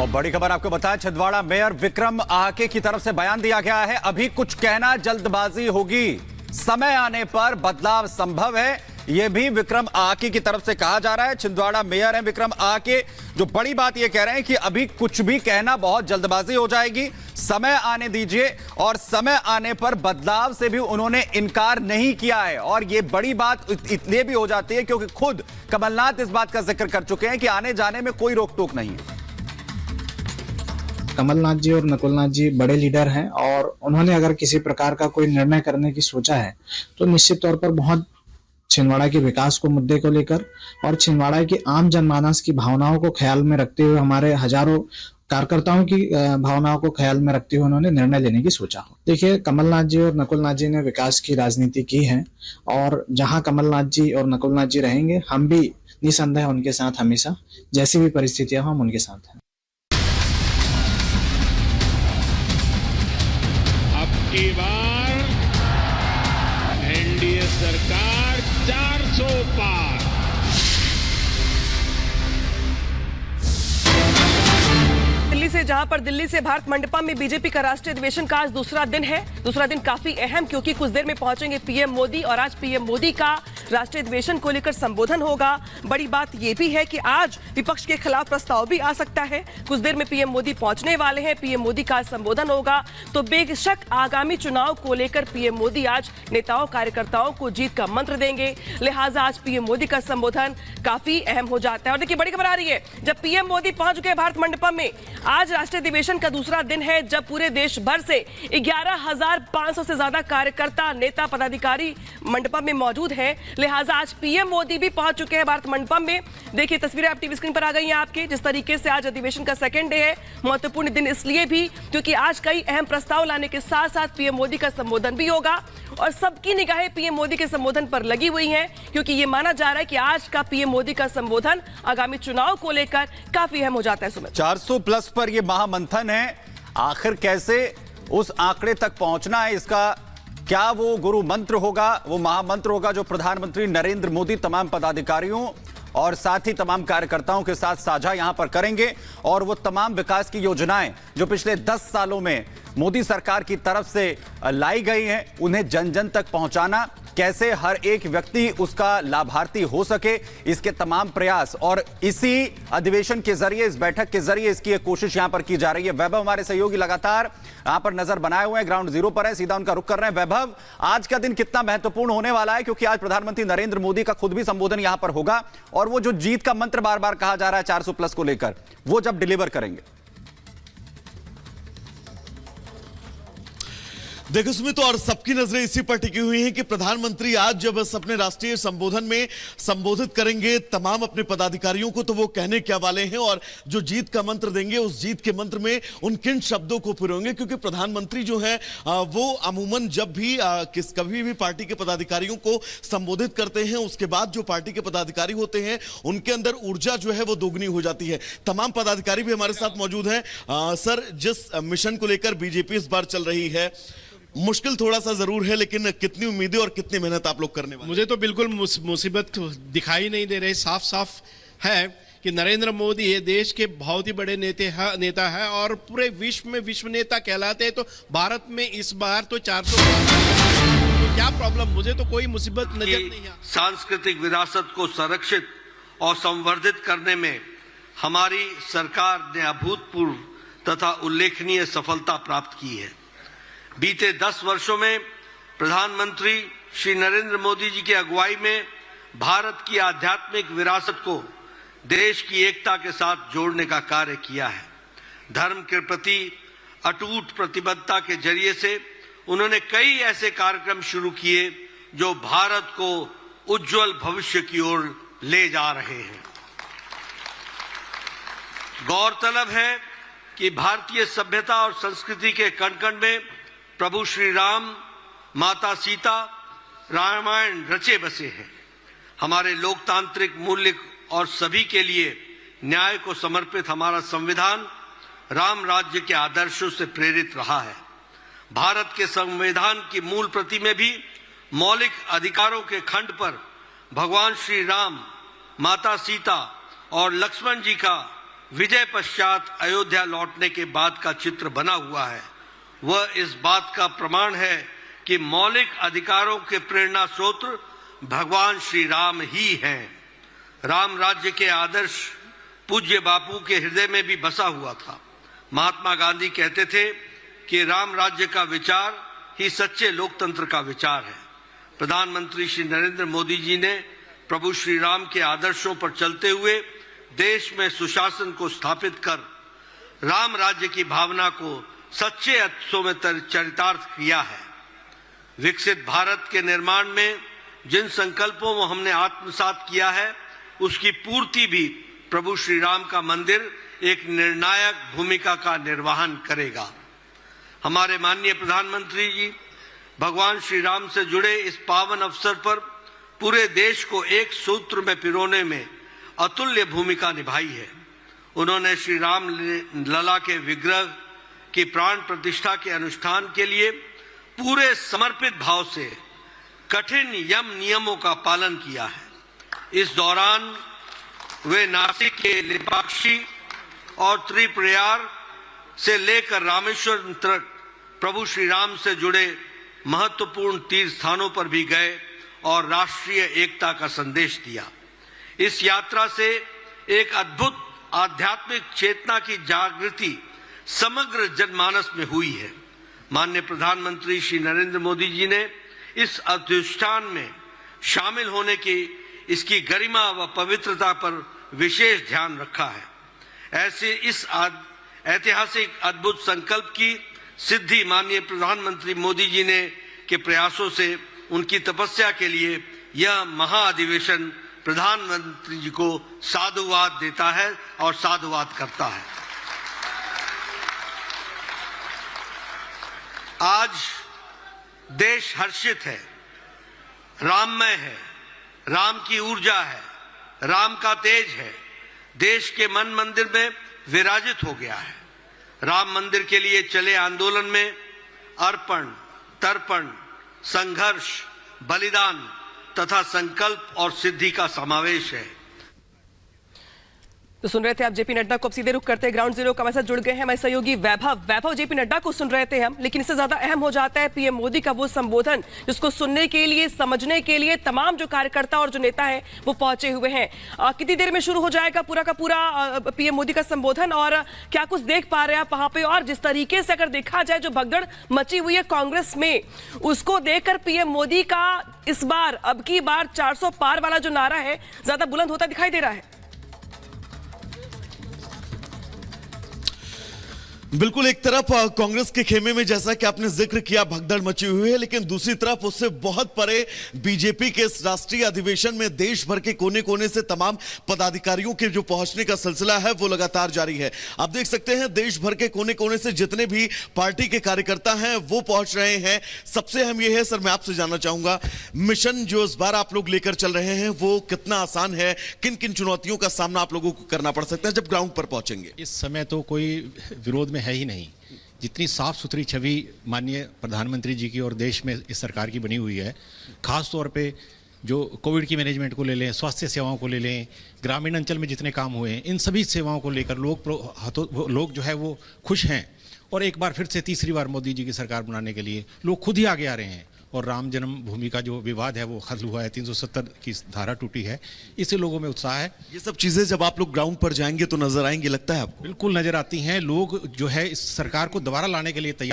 और बड़ी खबर आपको बताएं, छिंदवाड़ा मेयर विक्रम आके की तरफ से बयान दिया गया है। अभी कुछ कहना जल्दबाजी होगी, समय आने पर बदलाव संभव है, यह भी विक्रम आके की तरफ से कहा जा रहा है। छिंदवाड़ा मेयर है विक्रम आके, जो बड़ी बात यह कह रहे हैं कि अभी कुछ भी कहना बहुत जल्दबाजी हो जाएगी, समय आने दीजिए। और समय आने पर बदलाव से भी उन्होंने इनकार नहीं किया है। और यह बड़ी बात इसलिए भी हो जाती है क्योंकि खुद कमलनाथ इस बात का जिक्र कर चुके हैं कि आने जाने में कोई रोक टोक नहीं है। कमलनाथ जी और नकुलनाथ जी बड़े लीडर हैं और उन्होंने अगर किसी प्रकार का कोई निर्णय करने की सोचा है तो निश्चित तौर पर बहुत छिंदवाड़ा के विकास को मुद्दे को लेकर और छिंदवाड़ा की आम जनमानस की भावनाओं को ख्याल में रखते हुए, हमारे हजारों कार्यकर्ताओं की भावनाओं को ख्याल में रखते हुए उन्होंने निर्णय लेने की सोचा हो। देखिए, कमलनाथ जी और नकुलनाथ जी ने विकास की राजनीति की है और जहां कमलनाथ जी और नकुलनाथ जी रहेंगे, हम भी निसंदेह उनके साथ हमेशा, जैसी भी परिस्थितियां हम उनके साथ हैं। की बार एनडीए सरकार 400 पार। दिल्ली से, जहां पर दिल्ली से भारत मंडपम में बीजेपी का राष्ट्रीय अधिवेशन का आज दूसरा दिन है। दूसरा दिन काफी अहम, क्योंकि कुछ देर में पहुंचेंगे पीएम मोदी और आज पीएम मोदी का राष्ट्रीय अधिवेशन को लेकर संबोधन होगा। बड़ी बात यह भी है कि आज विपक्ष के खिलाफ प्रस्ताव भी आ सकता है। कुछ देर में पीएम मोदी पहुंचने वाले हैं, पीएम मोदी का संबोधन होगा, तो बेशक आगामी चुनाव को लेकर पीएम मोदी आज नेताओं कार्यकर्ताओं को जीत का मंत्र देंगे। लिहाजा आज पीएम मोदी का संबोधन काफी अहम हो जाता है। और देखिए, बड़ी खबर आ रही है, जब पीएम मोदी पहुंच गए भारत मंडपम में, आज राष्ट्रीय अधिवेशन का दूसरा दिन है, जब पूरे देश भर से 11,500 से ज्यादा कार्यकर्ता, नेता, पदाधिकारी मंडपम में मौजूद हैं। लिहाजा आज पीएम मोदी भी पहुंच चुके हैं भारत मंडपम में। देखिए, तस्वीरें आप टीवी स्क्रीन पर आ गई हैं आपके। जिस तरीके से आज अधिवेशन का सेकंड डे है, महत्वपूर्ण दिन इसलिए भी क्योंकि आज कई अहम प्रस्ताव लाने के साथ साथ पीएम मोदी का संबोधन भी होगा और सबकी निगाहें पीएम मोदी के संबोधन पर लगी हुई हैं, क्योंकि यह माना जा रहा है कि आज का पीएम मोदी का संबोधन आगामी चुनाव को लेकर काफी अहम हो जाता है। सुमित, 400 प्लस पर यह महामंथन है, आखिर कैसे उस आंकड़े तक पहुंचना है, इसका क्या वो गुरु मंत्र होगा, वो महामंत्र होगा जो प्रधानमंत्री नरेंद्र मोदी तमाम पदाधिकारियों और साथ ही तमाम कार्यकर्ताओं के साथ साझा यहां पर करेंगे। और वो तमाम विकास की योजनाएं जो पिछले 10 सालों में मोदी सरकार की तरफ से लाई गई हैं, उन्हें जन जन तक पहुंचाना, कैसे हर एक व्यक्ति उसका लाभार्थी हो सके, इसके तमाम प्रयास। और इसी अधिवेशन के जरिए, इस बैठक के जरिए इसकी एक कोशिश यहां पर की जा रही है। वैभव हमारे सहयोगी लगातार यहां पर नजर बनाए हुए हैं, ग्राउंड जीरो पर है, सीधा उनका रुख कर रहे हैं। वैभव, आज का दिन कितना महत्वपूर्ण होने वाला है, क्योंकि आज प्रधानमंत्री नरेंद्र मोदी का खुद भी संबोधन यहां पर होगा और वो जो जीत का मंत्र बार बार कहा जा रहा है 400 प्लस को लेकर, वो जब डिलीवर करेंगे। देखो सुमित, और सबकी नजरें इसी पर टिकी हुई हैं कि प्रधानमंत्री आज जब अपने राष्ट्रीय संबोधन में संबोधित करेंगे तमाम अपने पदाधिकारियों को, तो वो कहने क्या वाले हैं और जो जीत का मंत्र देंगे, उस जीत के मंत्र में उन किन शब्दों को पिरोएंगे। क्योंकि प्रधानमंत्री जो है वो अमूमन जब भी कभी भी पार्टी के पदाधिकारियों को संबोधित करते हैं, उसके बाद जो पार्टी के पदाधिकारी होते हैं उनके अंदर ऊर्जा जो है वो दोगुनी हो जाती है। तमाम पदाधिकारी भी हमारे साथ मौजूद हैं। सर, जिस मिशन को लेकर बीजेपी इस बार चल रही है, मुश्किल थोड़ा सा जरूर है, लेकिन कितनी उम्मीदें और कितनी मेहनत आप लोग करने वाले? मुझे तो बिल्कुल मुसीबत दिखाई नहीं दे रही। साफ साफ है कि नरेंद्र मोदी ये देश के बहुत ही बड़े नेता है और पूरे विश्व में विश्व नेता कहलाते हैं। तो भारत में इस बार तो 400, तो क्या प्रॉब्लम, मुझे तो कोई मुसीबत नजर नहीं है। सांस्कृतिक विरासत को संरक्षित और संवर्धित करने में हमारी सरकार ने अभूतपूर्व तथा उल्लेखनीय सफलता प्राप्त की है। बीते 10 वर्षों में प्रधानमंत्री श्री नरेंद्र मोदी जी की अगुवाई में भारत की आध्यात्मिक विरासत को देश की एकता के साथ जोड़ने का कार्य किया है। धर्म के प्रति अटूट प्रतिबद्धता के जरिए से उन्होंने कई ऐसे कार्यक्रम शुरू किए जो भारत को उज्जवल भविष्य की ओर ले जा रहे हैं। गौरतलब है कि भारतीय सभ्यता और संस्कृति के कण कण में प्रभु श्री राम, माता सीता, रामायण रचे बसे हैं। हमारे लोकतांत्रिक मूल्य और सभी के लिए न्याय को समर्पित हमारा संविधान राम राज्य के आदर्शों से प्रेरित रहा है। भारत के संविधान की मूल प्रति में भी मौलिक अधिकारों के खंड पर भगवान श्री राम, माता सीता और लक्ष्मण जी का विजय पश्चात अयोध्या लौटने के बाद का चित्र बना हुआ है, वह इस बात का प्रमाण है कि मौलिक अधिकारों के प्रेरणा स्रोत भगवान श्री राम ही हैं। राम राज्य के आदर्श पूज्य बापू के हृदय में भी बसा हुआ था। महात्मा गांधी कहते थे कि राम राज्य का विचार ही सच्चे लोकतंत्र का विचार है। प्रधानमंत्री श्री नरेंद्र मोदी जी ने प्रभु श्री राम के आदर्शों पर चलते हुए देश में सुशासन को स्थापित कर राम राज्य की भावना को सच्चे अर्थों में चरितार्थ किया है। विकसित भारत के निर्माण में जिन संकल्पों को हमने आत्मसात किया है, उसकी पूर्ति भी प्रभु श्री राम का मंदिर एक निर्णायक भूमिका का निर्वहन करेगा। हमारे माननीय प्रधानमंत्री जी भगवान श्री राम से जुड़े इस पावन अवसर पर पूरे देश को एक सूत्र में पिरोने में अतुल्य भूमिका निभाई है। उन्होंने श्री राम लला के विग्रह की प्राण प्रतिष्ठा के अनुष्ठान के लिए पूरे समर्पित भाव से कठिन यम नियमों का पालन किया है। इस दौरान वे नासिक के लेपाक्षी और त्रिप्रयाग से लेकर रामेश्वरम तक प्रभु श्री राम से जुड़े महत्वपूर्ण तीर्थ स्थानों पर भी गए और राष्ट्रीय एकता का संदेश दिया। इस यात्रा से एक अद्भुत आध्यात्मिक चेतना की जागृति समग्र जनमानस में हुई है। माननीय प्रधानमंत्री श्री नरेंद्र मोदी जी ने इस अनुष्ठान में शामिल होने की इसकी गरिमा व पवित्रता पर विशेष ध्यान रखा है। ऐसे इस ऐतिहासिक अद्भुत संकल्प की सिद्धि माननीय प्रधानमंत्री मोदी जी ने के प्रयासों से उनकी तपस्या के लिए यह महाअधिवेशन प्रधानमंत्री जी को साधुवाद देता है और साधुवाद करता है। आज देश हर्षित है, राममय है, राम की ऊर्जा है, राम का तेज है, देश के मन मंदिर में विराजित हो गया है। राम मंदिर के लिए चले आंदोलन में अर्पण, तर्पण, संघर्ष, बलिदान तथा संकल्प और सिद्धि का समावेश है। तो सुन रहे थे आप जेपी नड्डा को। अब सीधे रुख करते हैं ग्राउंड जीरो का मैसेज जुड़ गए हैं हमारे सहयोगी वैभव जेपी नड्डा को सुन रहे थे हम, लेकिन इससे ज्यादा अहम हो जाता है पीएम मोदी का वो संबोधन जिसको सुनने के लिए, समझने के लिए तमाम जो कार्यकर्ता और जो नेता है वो पहुंचे हुए हैं। कितनी देर में शुरू हो जाएगा पूरा का पूरा पीएम मोदी का संबोधन और क्या कुछ देख पा रहे हैं आप वहां पे? और जिस तरीके से अगर देखा जाए जो भगदड़ मची हुई है कांग्रेस में, उसको देखकर पीएम मोदी का इस बार अब की बार 400 पार वाला जो नारा है ज्यादा बुलंद होता दिखाई दे रहा है। बिल्कुल, एक तरफ कांग्रेस के खेमे में जैसा कि आपने जिक्र किया भगदड़ मची हुई है, लेकिन दूसरी तरफ उससे बहुत परे बीजेपी के इस राष्ट्रीय अधिवेशन में देश भर के कोने कोने से तमाम पदाधिकारियों के जो पहुंचने का सिलसिला है वो लगातार जारी है। आप देख सकते हैं देश भर के कोने कोने से जितने भी पार्टी के कार्यकर्ता हैं वो पहुंच रहे हैं। सबसे अहम यह है सर, मैं आपसे जानना चाहूंगा, मिशन जो इस बार आप लोग लेकर चल रहे हैं वो कितना आसान है? किन किन चुनौतियों का सामना आप लोगों को करना पड़ सकता है जब ग्राउंड पर पहुंचेंगे? इस समय तो कोई विरोध में है ही नहीं। जितनी साफ सुथरी छवि माननीय प्रधानमंत्री जी की और देश में इस सरकार की बनी हुई है, खास तौर पे जो कोविड की मैनेजमेंट को ले लें, स्वास्थ्य सेवाओं को ले लें, ग्रामीण अंचल में जितने काम हुए हैं, इन सभी सेवाओं को लेकर लोग जो है वो खुश हैं। और एक बार फिर से तीसरी बार मोदी जी की सरकार बनाने के लिए लोग खुद ही आगे आ रहे हैं। और राम जन्मभूमि का जो विवाद है वो खत्म हुआ है, 370 की धारा टूटी है, इससे लोगों में उत्साह है। ये सब चीजें जब आप लोग ग्राउंड पर जाएंगे तो नजर आएंगी, लगता है आपको? बिल्कुल नजर आती हैं। लोग जो है इस सरकार को दोबारा लाने के लिए तैयार